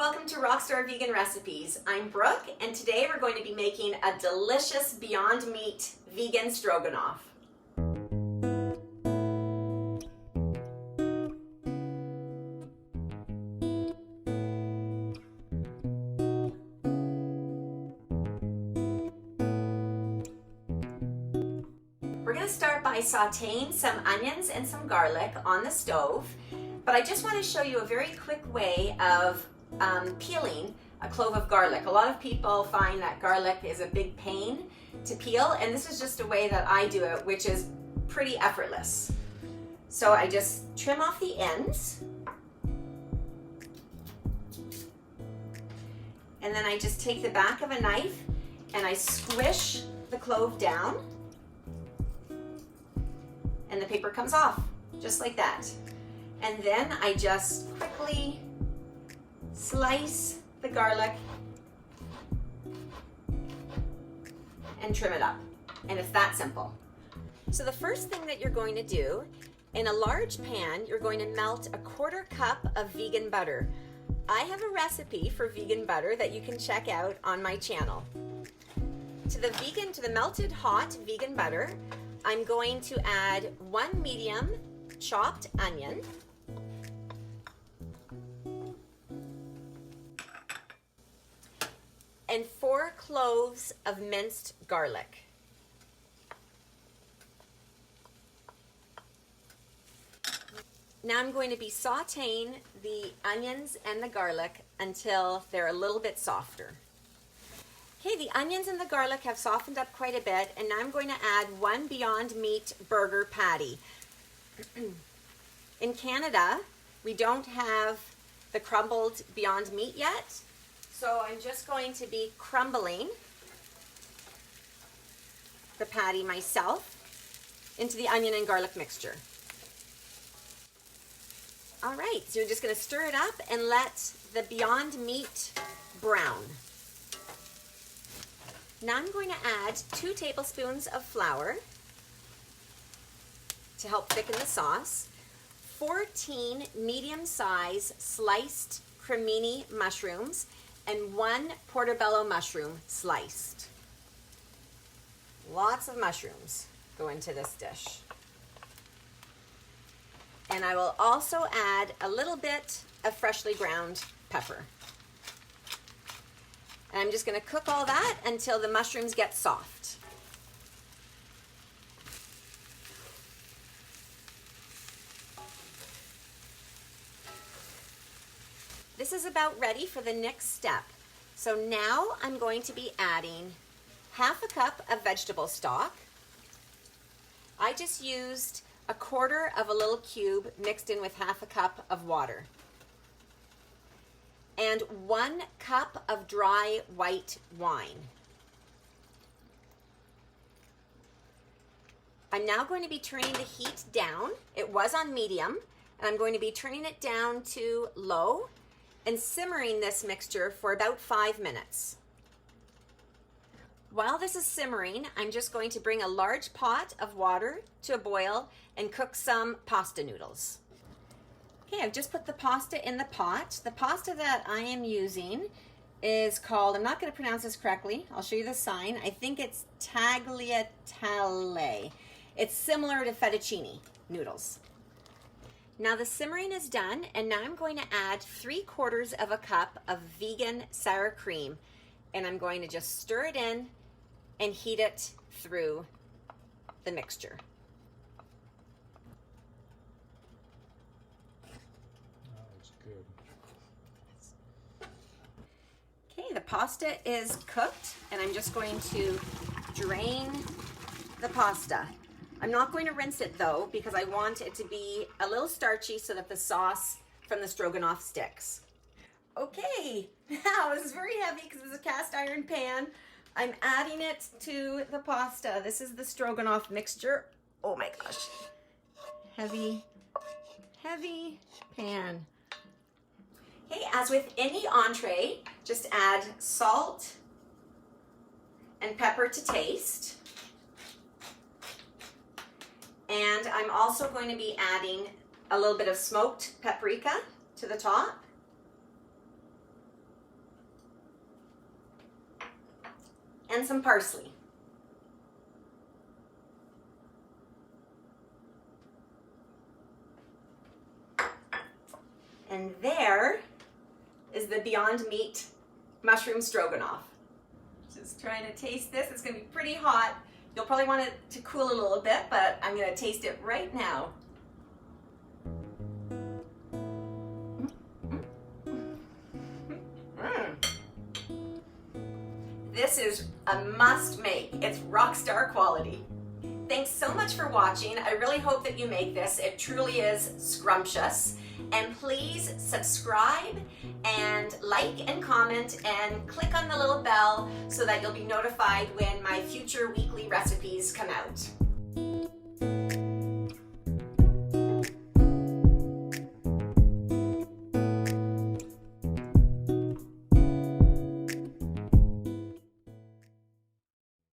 welcome to Rockstar Vegan Recipes. I'm Brooke, and today we're going to be making a delicious Beyond Meat vegan stroganoff. We're going to start by sauteing some onions and some garlic on the stove, but I just want to show you a very quick way of peeling a clove of garlic. A lot of people find that garlic is a big pain to peel, and this is just a way that I do it, which is pretty effortless. So I just trim off the ends, and then I just take the back of a knife and I squish the clove down, and the paper comes off, just like that. And then I just quickly slice the garlic and trim it up. And it's that simple. So the first thing that you're going to do, in a large pan, you're going to melt a 1/4 cup of vegan butter. I have a recipe for vegan butter that you can check out on my channel. To the melted hot vegan butter, I'm going to add 1 medium chopped onion, and 4 cloves of minced garlic. Now I'm going to be sauteing the onions and the garlic until they're a little bit softer. Okay, the onions and the garlic have softened up quite a bit, and now I'm going to add 1 Beyond Meat burger patty. In Canada, we don't have the crumbled Beyond Meat yet, so I'm just going to be crumbling the patty myself into the onion and garlic mixture. All right, so you're just going to stir it up and let the Beyond Meat brown. Now I'm going to add 2 tablespoons of flour to help thicken the sauce, 14 medium-size sliced cremini mushrooms, and 1 portabello mushroom sliced. Lots of mushrooms go into this dish. And I will also add a little bit of freshly ground pepper. And I'm just going to cook all that until the mushrooms get soft. This is about ready for the next step. So now I'm going to be adding 1/2 cup of vegetable stock. I just used 1/4 of a little cube mixed in with 1/2 cup of water. And 1 cup of dry white wine. I'm now going to be turning the heat down. It was on medium, and I'm going to be turning it down to low and simmering this mixture for about 5 minutes. While this is simmering, I'm just going to bring a large pot of water to a boil and cook some pasta noodles. Okay, I've just put the pasta in the pot. The pasta that I am using is called, I'm not going to pronounce this correctly, I'll show you the sign. I think it's tagliatelle. It's similar to fettuccine noodles. Now the simmering is done, and now I'm going to add 3/4 of a cup of vegan sour cream, and I'm going to just stir it in and heat it through the mixture. Good. Okay, the pasta is cooked, and I'm just going to drain the pasta. I'm not going to rinse it though, because I want it to be a little starchy so that the sauce from the stroganoff sticks. Okay, now this is very heavy because it's a cast iron pan. I'm adding it to the pasta. This is the stroganoff mixture. Oh my gosh, heavy, heavy pan. Okay, as with any entree, just add salt and pepper to taste. And I'm also going to be adding a little bit of smoked paprika to the top. and some parsley. And there is the Beyond Meat mushroom stroganoff. Just trying to taste this. It's going to be pretty hot. You'll probably want it to cool a little bit, but I'm going to taste it right now. This is a must make. It's rock star quality. Thanks so much for watching. I really hope that you make this. It truly is scrumptious. And please subscribe and like and comment and click on the little bell so that you'll be notified when my future weekly recipes come out.